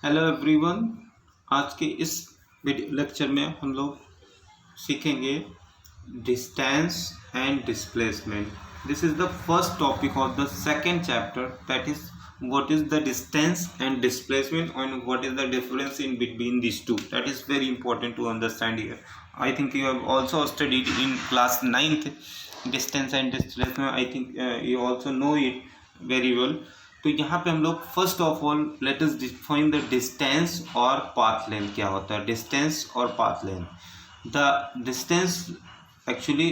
Hello everyone. आज के इस वीडियो लेक्चर में हम लोग सीखेंगे distance and displacement. This is the first topic of the second chapter, that is what is the distance and displacement and what is the difference in between these two. That is very important to understand here. I think you have also studied in class 9th distance and displacement. I think you also know it very well. तो यहाँ पे हम लोग first of all let us define the distance और path length. क्या होता है distance और path length? The distance actually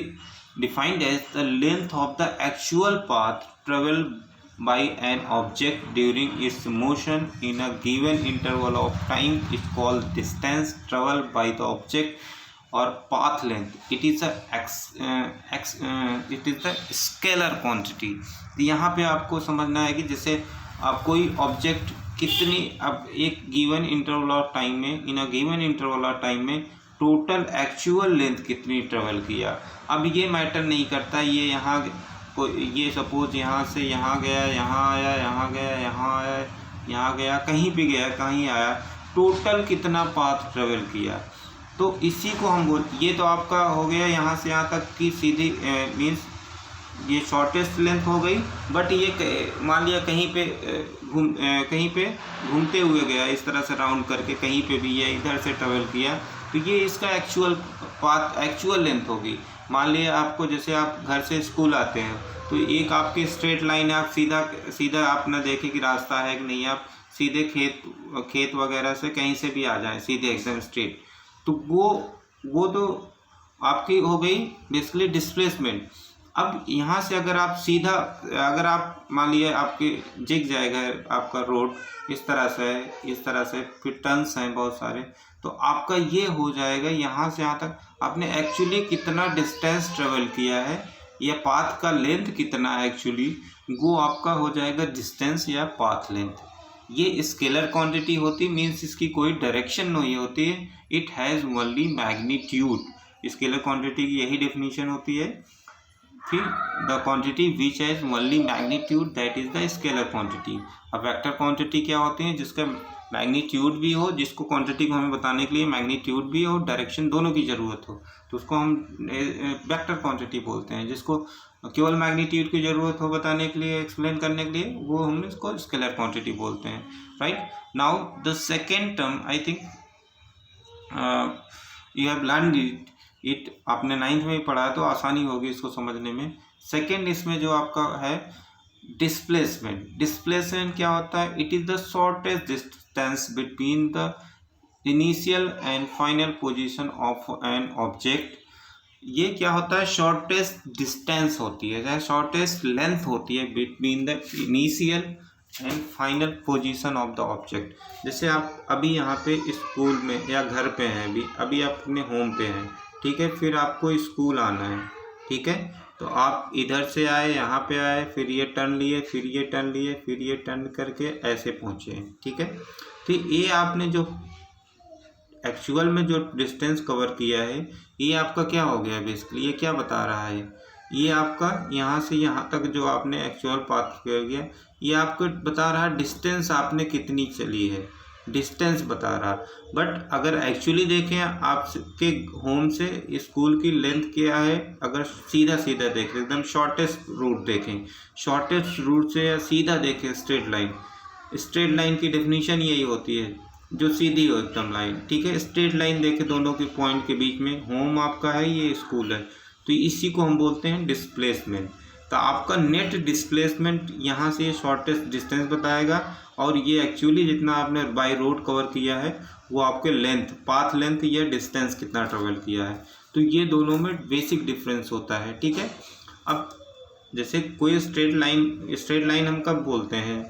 defined as the length of the actual path travel by an object during its motion in a given interval of time is called distance traveled by the object or path length. It is a scalar quantity. यहाँ पे आपको समझना है कि जैसे आप कोई object कितनी अब एक गिवन इंटरवल ऑफ टाइम में in a given interval of time में टोटल एक्चुअल लेंथ कितनी ट्रेवल किया। अब ये मैटर नहीं करता, ये यहाँ ये सपोज यहाँ से यहाँ गया, यहाँ आया, यहाँ गया, यहाँ आया, यहाँ गया, कहीं भी गया, कहीं आया, टोटल कितना पाथ ट्रेवल किया। तो इसी को हम बोलते, ये तो आपका हो गया यहाँ से यहाँ तक की सीधी मीन्स ये शॉर्टेस्ट लेंथ हो गई। बट ये मान लिया कहीं पे घूमते हुए गया, इस तरह से राउंड करके कहीं पे भी ये इधर से ट्रेवल किया, तो ये इसका एक्चुअल पाथ एक्चुअल लेंथ होगी। मान लिया आपको जैसे आप घर से स्कूल आते हैं तो एक आपकी स्ट्रेट लाइन है, आप सीधा आप ना देखें कि रास्ता है कि नहीं, आप सीधे खेत वगैरह से कहीं से भी आ जाएं सीधे एकदम स्ट्रेट, तो वो तो आपकी हो गई बेसिकली डिस्प्लेसमेंट। अब यहाँ से अगर आप मान लिए आपके जिग जाएगा आपका रोड इस तरह से फिर टर्न्स हैं बहुत सारे, तो आपका ये हो जाएगा यहाँ से यहाँ तक आपने एक्चुअली कितना डिस्टेंस ट्रेवल किया है या पाथ का लेंथ कितना है एक्चुअली, वो आपका हो जाएगा डिस्टेंस या पाथ लेंथ। ये स्केलर क्वांटिटी होती मीन्स इसकी कोई डायरेक्शन नहीं होती है, it has only magnitude. Scalar quantity की यही डेफिनेशन होती है। फिर the quantity which has only magnitude that is the scalar quantity. अब वेक्टर क्वांटिटी क्या होती है? जिसका मैग्नीट्यूड भी हो, जिसको क्वांटिटी को हमें बताने के लिए मैग्नीट्यूड भी हो, डायरेक्शन दोनों की ज़रूरत हो, तो उसको हम वेक्टर क्वांटिटी बोलते हैं। जिसको केवल मैग्नीट्यूड की ज़रूरत हो बताने के लिए, एक्सप्लेन करने के लिए, वो हम इसको स्केलर क्वांटिटी बोलते हैं। Right now the second term I think you have learn it आपने 9th में ही पढ़ा है तो आसानी होगी इसको समझने में। सेकेंड इसमें जो आपका है डिस्प्लेसमेंट क्या होता है? It is the shortest distance between the initial and final position of an object. ये क्या होता है? शॉर्टेस्ट डिस्टेंस होती है या शॉर्टेस्ट लेंथ होती है between the initial and final position of the object. जैसे आप अभी यहाँ पे स्कूल में या घर पे हैं, अभी आप अपने होम पे हैं, ठीक है, फिर आपको स्कूल आना है, ठीक है, तो आप इधर से आए, यहाँ पे आए, फिर ये टर्न लिए, फिर ये टर्न लिए, फिर ये टर्न करके ऐसे पहुँचे, ठीक है। तो ये आपने जो एक्चुअल में जो डिस्टेंस कवर किया है ये आपका क्या हो गया बेसिकली? ये क्या बता रहा है? ये आपका यहाँ से यहाँ तक जो आपने एक्चुअल पाथ कर गया, ये आपको बता रहा है डिस्टेंस आपने कितनी चली है, डिस्टेंस बता रहा। बट अगर एक्चुअली देखें आपके होम से स्कूल की लेंथ क्या है, अगर सीधा देखें एकदम शॉर्टेस्ट रूट देखें, शॉर्टेस्ट रूट से या सीधा देखें स्ट्रेट लाइन की डेफिनेशन यही होती है जो सीधी हो एकदम लाइन, ठीक है। स्ट्रेट लाइन देखें दोनों के पॉइंट के बीच में, होम आपका है, ये स्कूल है, तो इसी को हम बोलते हैं डिस्प्लेसमेंट। तो आपका नेट डिस्प्लेसमेंट यहाँ से शॉर्टेस्ट डिस्टेंस बताएगा और ये एक्चुअली जितना आपने बाय रोड कवर किया है वो आपके लेंथ, पाथ लेंथ या डिस्टेंस कितना ट्रेवल किया है। तो ये दोनों में बेसिक डिफरेंस होता है, ठीक है। अब जैसे कोई स्ट्रेट लाइन हम कब बोलते हैं?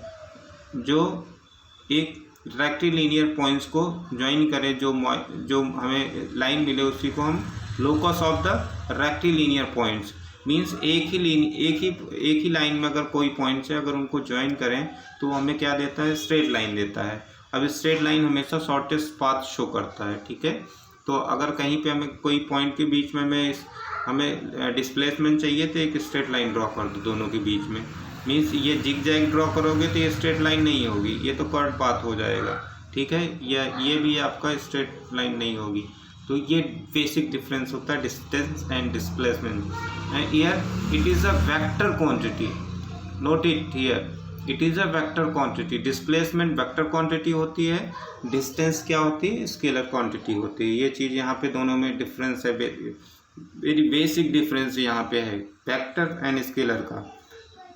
जो एक रेक्टिलिनियर पॉइंट्स को ज्वाइन करे, जो हमें लाइन मिले उसी को हम locus of the rectilinear points means एक ही लाइन में अगर कोई पॉइंट्स है, अगर उनको ज्वाइन करें तो हमें क्या देता है? स्ट्रेट लाइन देता है। अब स्ट्रेट लाइन हमेशा शॉर्टेस्ट पाथ शो करता है, ठीक है। तो अगर कहीं पे हमें कोई पॉइंट के बीच में हमें डिस्प्लेसमेंट चाहिए तो एक स्ट्रेट लाइन ड्रॉ कर दो दोनों के बीच में, मीन्स ये जिग जैग ड्रॉ करोगे तो ये स्ट्रेट लाइन नहीं होगी, ये तो कर्व पाथ हो जाएगा। ठीक है, या ये भी आपका स्ट्रेट लाइन नहीं होगी। तो ये बेसिक डिफरेंस होता है distance and displacement. And here it is a vector quantity, note it here, it is a vector quantity. Displacement vector quantity होती है, डिस्टेंस क्या होती है, स्केलर क्वांटिटी होती है। ये चीज़ यहाँ पे दोनों में डिफरेंस है, वेरी बेसिक डिफरेंस यहाँ पे है वेक्टर एंड स्केलर का।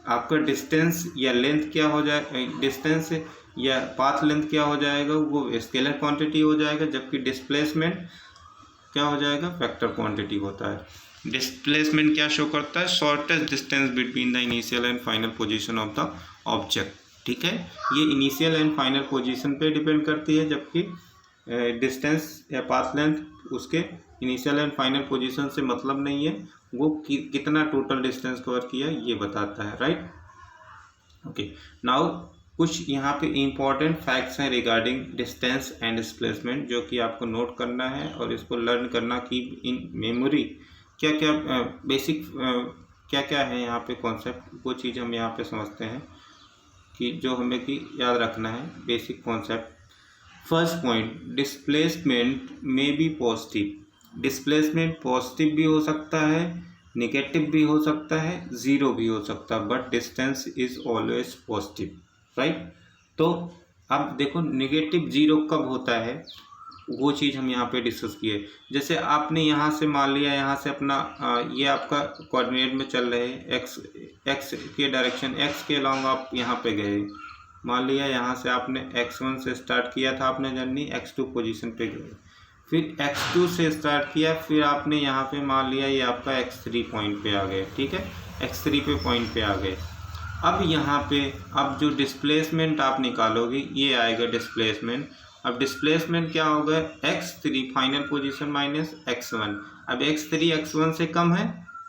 आपका डिस्टेंस या लेंथ क्या हो जाए, डिस्टेंस या पाथ लेंथ क्या हो जाएगा, वो स्केलर क्वांटिटी हो जाएगा, जबकि डिस्प्लेसमेंट क्या हो जाएगा, वेक्टर क्वांटिटी होता है। डिस्प्लेसमेंट क्या शो करता है, shortest distance between the initial and final position of the object. ठीक है, ये इनिशियल एंड फाइनल पोजीशन पे डिपेंड करती है, जबकि डिस्टेंस या पाथ लेंथ उसके इनिशियल एंड फाइनल पोजीशन से मतलब नहीं है, वो कितना टोटल डिस्टेंस कवर किया ये बताता है, राइट। ओके, नाउ कुछ यहाँ पे इम्पॉर्टेंट फैक्ट्स हैं रिगार्डिंग डिस्टेंस एंड डिस्प्लेसमेंट, जो कि आपको नोट करना है और इसको लर्न करना कि इन मेमोरी क्या क्या बेसिक क्या क्या है यहाँ पे कॉन्सेप्ट, वो चीज़ हम यहाँ पे समझते हैं कि जो हमें कि याद रखना है basic concept. First point, displacement में बी पॉजिटिव। डिस्प्लेसमेंट पॉजिटिव भी हो सकता है, नेगेटिव भी हो सकता है, ज़ीरो भी हो सकता है, but distance is always positive, right. तो अब देखो नेगेटिव ज़ीरो कब होता है, वो चीज़ हम यहाँ पे डिस्कस किए। जैसे आपने यहाँ से मान लिया, यहाँ से अपना ये आपका कोऑर्डिनेट में चल रहे एक्स के डायरेक्शन, एक्स के अलॉन्ग आप यहाँ पे गए, मान लिया यहाँ से आपने x1 से स्टार्ट किया था आपने जर्नी, x2 पोजीशन पे गए, फिर x2 से स्टार्ट किया, फिर आपने यहाँ पे मान लिया ये आपका x3 पॉइंट पे आ गए, ठीक है, x3 पे पॉइंट पे आ गए। अब यहाँ पे अब जो डिस्प्लेसमेंट आप निकालोगे ये आएगा डिस्प्लेसमेंट। अब डिस्प्लेसमेंट क्या होगा, x3 final position minus x1। अब x3 x1 से कम है,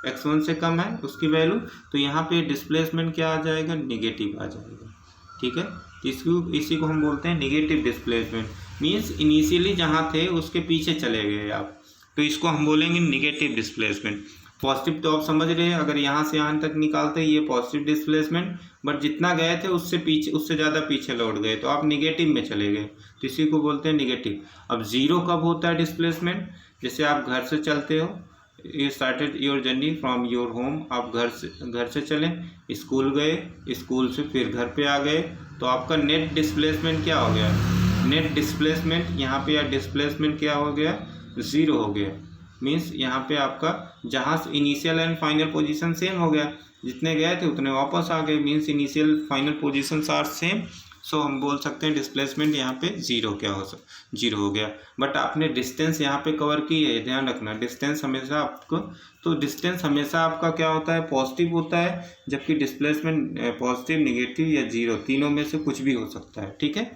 x1 से कम है उसकी वैल्यू, तो यहाँ पे डिस्प्लेसमेंट क्या आ जाएगा, निगेटिव आ जाएगा, ठीक है। इसी को हम बोलते हैं निगेटिव डिस्प्लेसमेंट, मीन्स इनिशियली जहाँ थे उसके पीछे चले गए आप, तो इसको हम बोलेंगे निगेटिव डिस्प्लेसमेंट। पॉजिटिव तो आप समझ रहे हैं, अगर यहाँ से यहाँ तक निकालते ये पॉजिटिव डिस्प्लेसमेंट, बट जितना गए थे उससे पीछे, उससे ज़्यादा पीछे लौट गए तो आप निगेटिव में चले गए, तो इसी को बोलते हैं निगेटिव। अब ज़ीरो कब होता है डिस्प्लेसमेंट, जैसे आप घर से चलते हो, you started your journey from your home, आप घर से चले, स्कूल गए, स्कूल से फिर घर पे आ गए, तो आपका नेट डिस्प्लेसमेंट क्या हो गया, नेट डिस्प्लेसमेंट यहाँ पे या डिस्प्लेसमेंट क्या हो गया, ज़ीरो हो गया। मीन्स यहाँ पे आपका जहाँ से initial and final position same हो गया, जितने गए थे उतने वापस आ गए, means initial final position are same, so हम बोल सकते हैं डिस्प्लेसमेंट यहाँ पे ज़ीरो ज़ीरो हो गया। बट आपने डिस्टेंस यहाँ पे कवर की है, ध्यान रखना, डिस्टेंस हमेशा आपको, तो डिस्टेंस हमेशा आपका क्या होता है, पॉजिटिव होता है, जबकि डिस्प्लेसमेंट पॉजिटिव, निगेटिव या ज़ीरो, तीनों में से कुछ भी हो सकता है, ठीक है।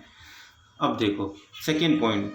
अब देखो second point,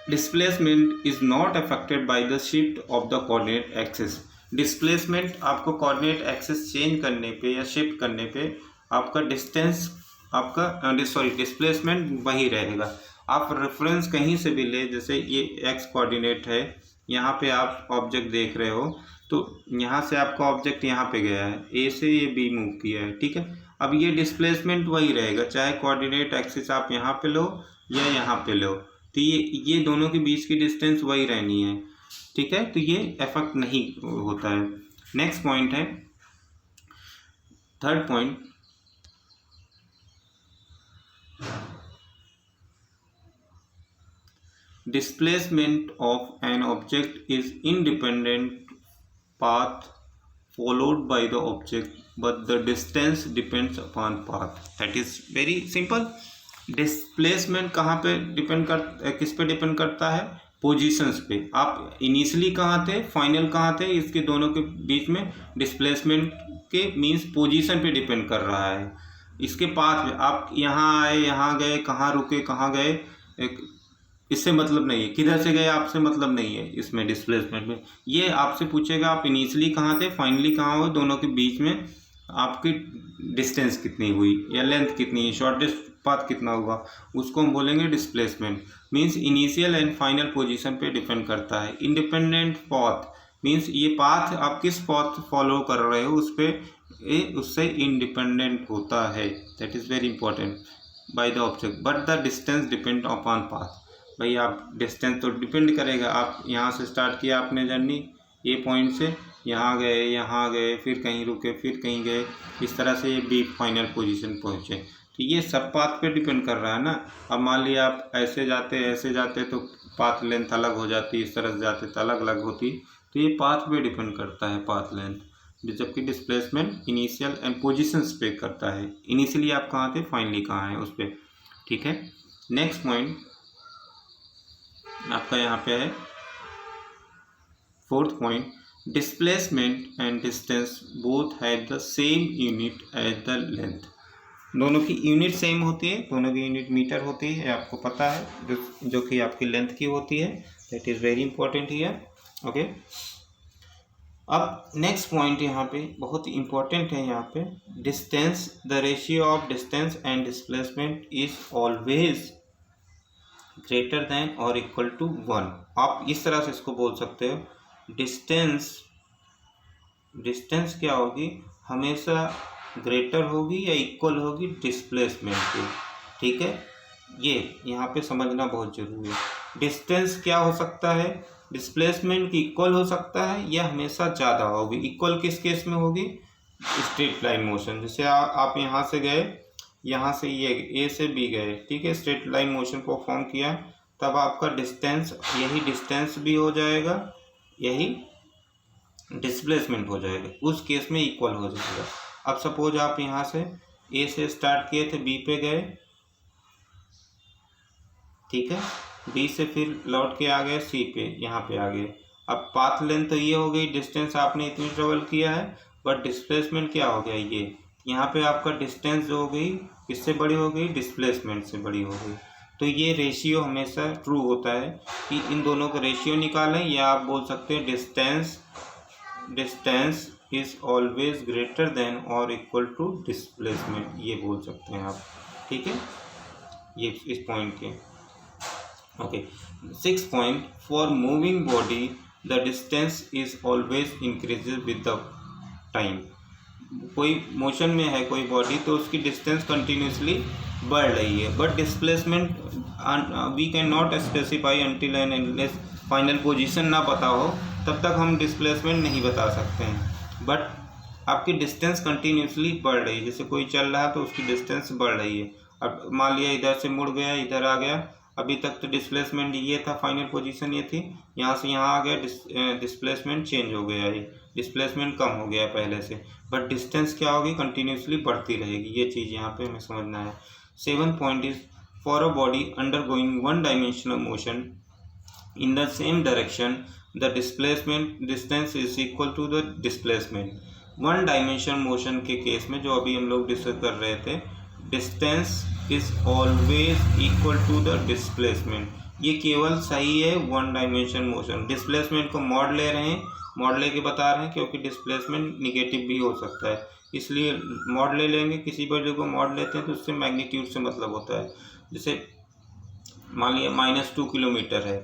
displacement is not affected by the shift of the coordinate axis. Displacement आपको कोऑर्डिनेट एक्सिस चेंज करने पे या शिफ्ट करने पे आपका डिस्टेंस, आपका डिस्प्लेसमेंट वही रहेगा। आप रेफरेंस कहीं से भी ले, जैसे ये एक्स कोऑर्डिनेट है, यहाँ पे आप ऑब्जेक्ट देख रहे हो, तो यहाँ से आपका ऑब्जेक्ट यहाँ पे गया है, ए से ये बी मूव किया है, ठीक है। अब ये डिस्प्लेसमेंट वही रहेगा, चाहे कोऑर्डिनेट एक्सिस आप यहाँ पे लो या यहाँ पे लो, तो ये दोनों के बीच की डिस्टेंस वही रहनी है, ठीक है, तो ये इफेक्ट नहीं होता है। नेक्स्ट पॉइंट है third point, displacement of an object is independent path followed by the object, but the distance depends upon path. That is very simple. Displacement कहाँ पे डिपेंड किस पे डिपेंड करता है, पोजीशंस पे। आप इनिशियली कहाँ थे, फाइनल कहाँ थे, इसके दोनों के बीच में डिस्प्लेसमेंट के मीन्स पोजीशन पे डिपेंड कर रहा है। इसके पाथ में आप यहाँ आए, यहाँ गए, कहाँ रुके, कहाँ गए, एक इससे मतलब नहीं है, किधर से गए आपसे मतलब नहीं है। इसमें डिस्प्लेसमेंट में ये आपसे पूछेगा आप इनिशियली कहाँ थे, फाइनली कहाँ हो, दोनों के बीच में आपकी डिस्टेंस कितनी हुई या लेंथ कितनी है, शॉर्टेस्ट पाथ कितना हुआ, उसको हम बोलेंगे displacement. Means initial and final position पे डिपेंड करता है। इंडिपेंडेंट पाथ मीन्स ये पाथ आप किस पाथ फॉलो कर रहे हो उस पर उससे इंडिपेंडेंट होता है। That is very important. By the object but the distance depend upon path. भाई आप डिस्टेंस तो डिपेंड करेगा, आप यहाँ से स्टार्ट किया आपने जर्नी ए पॉइंट से, यहाँ गए फिर कहीं रुके फिर कहीं गए, इस तरह से ये बी फाइनल पोजीशन पहुँचे। तो ये सब पाथ पे डिपेंड कर रहा है ना। अब मान लिया आप ऐसे जाते तो पाथ लेंथ अलग हो जाती, इस तरह से जाते तो अलग अलग होती। तो ये पाथ पे डिपेंड करता है पाथ लेंथ, जबकि डिस्प्लेसमेंट इनिशियल एंड पोजीशंस पे करता है। इनिशियली आप कहाँ थे, फाइनली कहाँ हैं उस पर। ठीक है, नेक्स्ट पॉइंट आपका यहाँ पे है fourth point, displacement and distance both have the same unit as the length. दोनों की यूनिट सेम होती है, दोनों की यूनिट मीटर होती है, आपको पता है, जो कि आपकी लेंथ की होती है। That is very important here. Okay, अब नेक्स्ट पॉइंट यहाँ पे बहुत इंपॉर्टेंट है। यहाँ पे distance, the ratio of distance and displacement is always greater than और इक्वल टू 1। आप इस तरह से इसको बोल सकते हो, डिस्टेंस क्या होगी, हमेशा ग्रेटर होगी या इक्वल होगी डिस्प्लेसमेंट की। ठीक है, ये यहाँ पे समझना बहुत जरूरी है। डिस्टेंस क्या हो सकता है, डिस्प्लेसमेंट की इक्वल हो सकता है या हमेशा ज़्यादा होगी। इक्वल किस केस में होगी, स्ट्रेट लाइन मोशन, जैसे आप यहाँ से गए, यहाँ से ये ए से बी गए, ठीक है, स्ट्रेट लाइन मोशन को फॉर्म किया, तब आपका डिस्टेंस, यही डिस्टेंस भी हो जाएगा, यही डिस्प्लेसमेंट हो जाएगा, उस केस में इक्वल हो जाएगा। अब सपोज आप यहाँ से ए से स्टार्ट किए थे, बी पे गए, ठीक है, बी से फिर लौट के आ गए सी पे, यहाँ पे आ गए। अब पाथ लेंथ तो ये हो गई, डिस्टेंस आपने इतनी ट्रेवल किया है, बट डिस्प्लेसमेंट क्या हो गया, ये यहाँ पे आपका डिस्टेंस जो हो गई किससे बड़ी हो गई, डिस्प्लेसमेंट से बड़ी हो गई। तो ये रेशियो हमेशा ट्रू होता है कि इन दोनों का रेशियो निकालें, या आप बोल सकते हैं distance is always greater than और इक्वल टू डिस्प्लेसमेंट, ये बोल सकते हैं आप। ठीक है, ये इस पॉइंट के। Okay, 6 point, for moving body the distance is always increases with the time. कोई मोशन में है कोई बॉडी, तो उसकी डिस्टेंस कंटिन्यूसली बढ़ रही है, but displacement we can not specify until and unless final position ना पता हो, तब तक हम डिस्प्लेसमेंट नहीं बता सकते हैं। बट आपकी डिस्टेंस कंटिन्यूसली बढ़ रही है, जैसे कोई चल रहा है तो उसकी डिस्टेंस बढ़ रही है। अब मान लिया इधर से मुड़ गया, इधर आ गया, अभी तक तो डिस्प्लेसमेंट ये था, फाइनल पोजीशन ये थी, यहाँ से यहाँ आ गया, डिस्प्लेसमेंट चेंज हो गया है, डिस्प्लेसमेंट कम हो गया पहले से, बट डिस्टेंस क्या होगी, कंटिन्यूसली बढ़ती रहेगी। ये चीज़ यहाँ पे हमें समझना है। 7 point is, for a body undergoing one dimensional motion in the same direction the displacement distance is equal to the displacement. One dimension motion के केस में, जो अभी हम लोग डिस्कस कर रहे थे, distance is always equal to the displacement. ये केवल सही है वन डायमेंशन मोशन। डिस्प्लेसमेंट को मॉड ले रहे हैं, मॉड लेके बता रहे हैं, क्योंकि डिस्प्लेसमेंट निगेटिव भी हो सकता है, इसलिए मॉड ले लेंगे। किसी वैल्यू को मॉड लेते हैं तो उससे मैग्नीट्यूड से मतलब होता है। जैसे मान लिया -2 किलोमीटर है,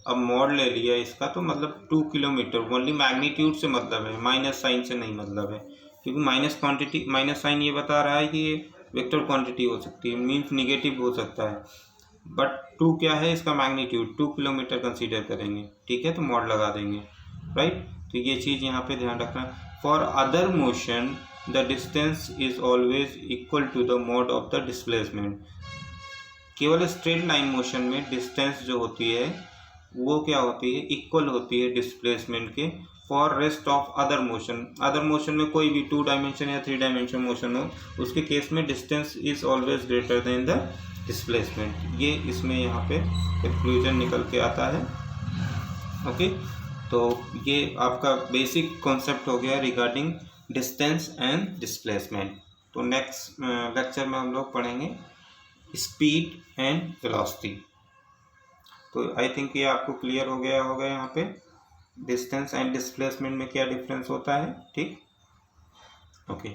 अब मॉड ले लिया इसका, तो मतलब 2 किलोमीटर, ओनली मैग्नीट्यूड से मतलब है, माइनस साइन से नहीं मतलब है, क्योंकि माइनस साइन ये बता रहा है कि ये वेक्टर क्वांटिटी हो सकती है, मीन्स निगेटिव हो सकता है, बट 2 क्या है, इसका मैग्नीट्यूड 2 किलोमीटर कंसीडर करेंगे। ठीक है, तो मॉड लगा देंगे, राइट। तो ये चीज़ यहाँ पे ध्यान रखना। For other motion the distance is always equal to the mod of the displacement. केवल स्ट्रेट लाइन मोशन में डिस्टेंस जो होती है वो क्या होती है, इक्वल होती है डिस्प्लेसमेंट के। For rest of other motion में कोई भी 2 डायमेंशन या 3 डायमेंशन मोशन हो, उसके केस में distance is always greater than the displacement. ये इसमें यहाँ पे कंक्लूजन निकल के आता है। ओके, तो ये आपका बेसिक कॉन्सेप्ट हो गया रिगार्डिंग डिस्टेंस एंड डिस्प्लेसमेंट। तो नेक्स्ट लेक्चर में हम लोग पढ़ेंगे स्पीड एंड वेलोसिटी। तो आई थिंक ये आपको क्लियर हो गया होगा यहाँ पे डिस्टेंस एंड डिस्प्लेसमेंट में क्या डिफरेंस होता है। ठीक, ओके।